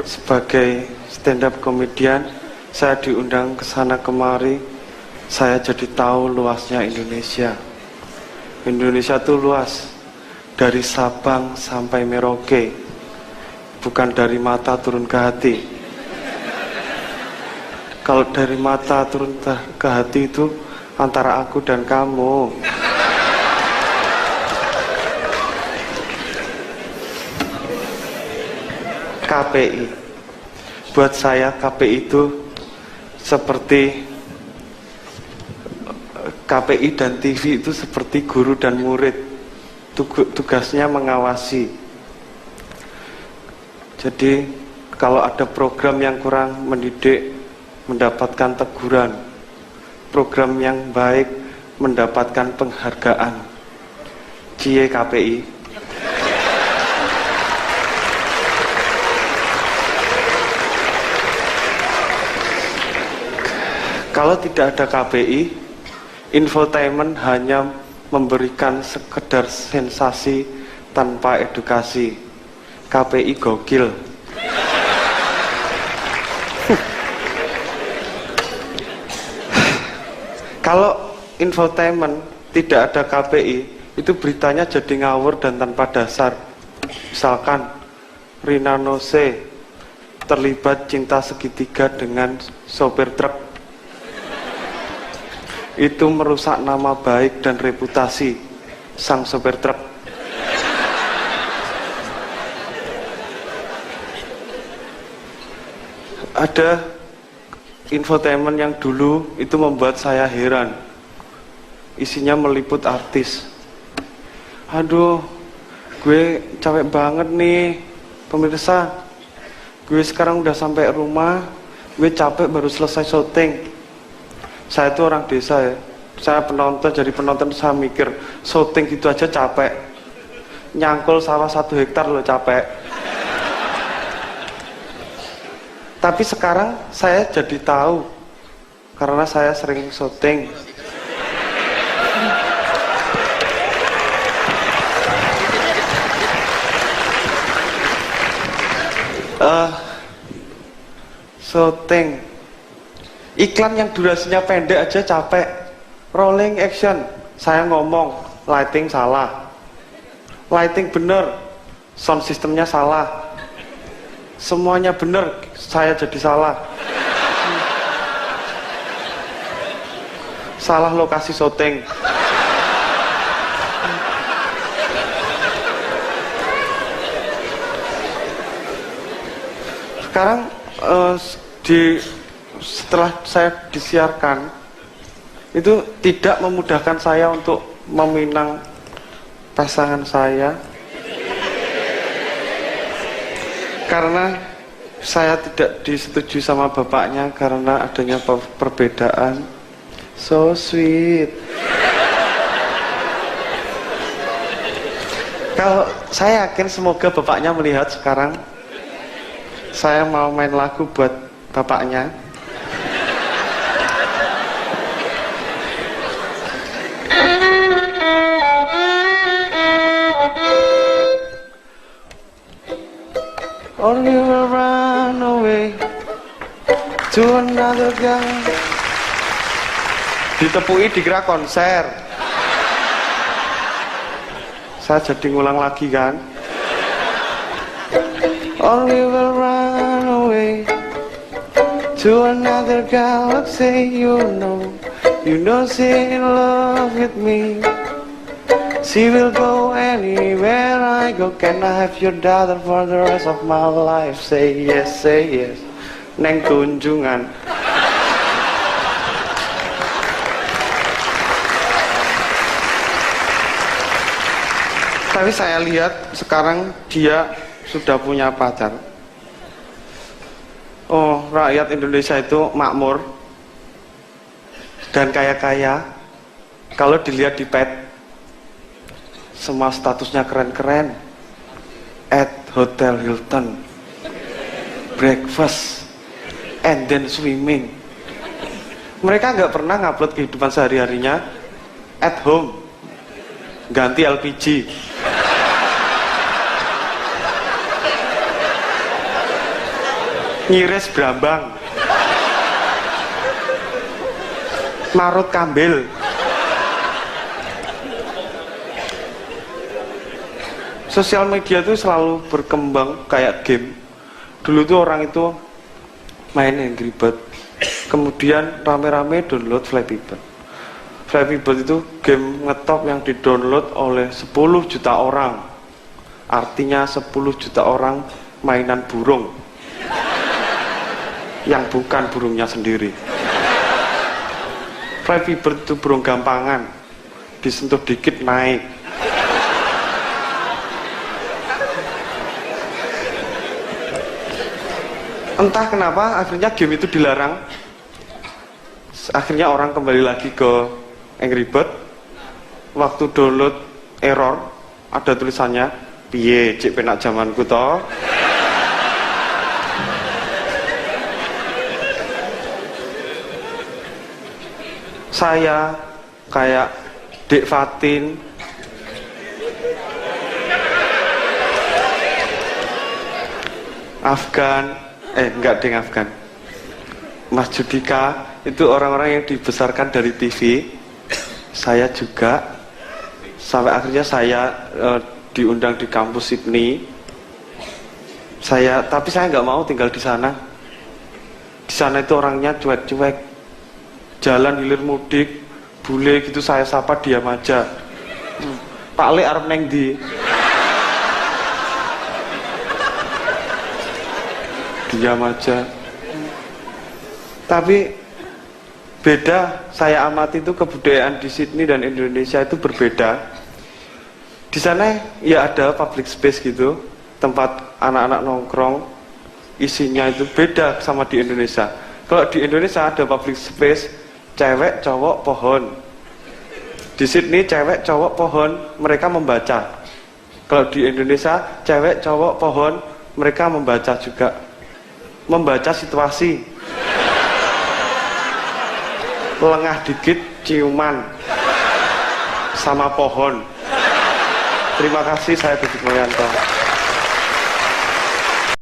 sebagai stand up comedian, saya diundang ke sana kemari, saya jadi tahu luasnya Indonesia. Indonesia itu luas, dari Sabang sampai Merauke, bukan dari mata turun ke hati. Kalau dari mata turun ke hati itu antara aku dan kamu. KPI. Buat saya KPI itu seperti KPI dan TV itu seperti guru dan murid. Tugasnya mengawasi. Jadi kalau ada program yang kurang mendidik, mendapatkan teguran. Program yang baik mendapatkan penghargaan. Cie KPI. Kalau tidak ada KPI, infotainment hanya memberikan sekedar sensasi tanpa edukasi. KPI gokil. Kalau infotainment tidak ada KPI, itu beritanya jadi ngawur dan tanpa dasar. Misalkan Rina Nose terlibat cinta segitiga dengan sopir truk. Itu merusak nama baik dan reputasi sang sopir truk. Ada infotainment yang dulu itu membuat saya heran. Isinya meliput artis. Aduh, gue capek banget nih pemirsa. Gue sekarang udah sampai rumah, gue capek baru selesai syuting. Saya itu orang desa ya. Saya penonton, jadi penonton saya mikir syuting gitu aja capek. Nyangkul sawah 1 hektar loh capek. Tapi sekarang saya jadi tahu karena saya sering syuting. Syuting. Iklan yang durasinya pendek aja capek. Rolling action, saya ngomong lighting salah, lighting bener, sound systemnya salah, semuanya bener, saya jadi salah. Salah lokasi syuting. Sekarang setelah saya disiarkan, itu tidak memudahkan saya untuk meminang pasangan saya, karena saya tidak disetujui sama bapaknya karena adanya perbedaan. So sweet. Kalau saya yakin semoga bapaknya melihat sekarang, saya mau main lagu buat bapaknya. Only will run away to another guy. Ditepui dikira konser. Saya jadi ngulang lagi kan. Only will run away to another galaxy. You know she's in love with me. She will go anywhere I go. Can I have your daughter for the rest of my life? Say yes, say yes. Neng Tunjungan. Tapi saya lihat sekarang dia sudah punya pacar. Oh, rakyat Indonesia itu makmur dan kaya-kaya. Kalau dilihat di pet, semua statusnya keren-keren. At Hotel Hilton, breakfast, and then swimming. Mereka nggak pernah ngupload kehidupan sehari-harinya at home, ganti LPG. nyiris brambang, marut kambil. Sosial media itu selalu berkembang kayak game. Dulu tuh orang itu main Angry Bird, kemudian rame-rame download Flappy Bird. Flappy Bird itu game ngetop yang didownload oleh 10 juta orang. Artinya 10 juta orang mainan burung yang bukan burungnya sendiri. Flappy Bird itu burung gampangan, disentuh dikit naik. Entah kenapa akhirnya game itu dilarang. Akhirnya orang kembali lagi ke Angry Bird. Waktu download error, ada tulisannya piye cek penak zamanku toh. Saya kayak Dek Fatin, Afgan, enggak deng Afgan, Mas Judika, itu orang-orang yang dibesarkan dari TV. Saya juga, sampai akhirnya saya diundang di kampus Sydney. Tapi saya nggak mau tinggal di sana. Di sana itu orangnya cuek-cuek, jalan hilir mudik, bule gitu saya sapa diam aja. Pak Le arep neng di, diam aja. Tapi beda, saya amati itu kebudayaan di Sydney dan Indonesia itu berbeda. Di sana ya ada public space gitu, tempat anak-anak nongkrong, isinya itu beda sama di Indonesia. Kalau di Indonesia ada public space, cewek, cowok, pohon. Di Sydney cewek, cowok, pohon, mereka membaca. Kalau di Indonesia cewek, cowok, pohon, mereka membaca juga. Membaca situasi, lengah dikit ciuman sama pohon. Terima kasih, saya Budi Mulyanto.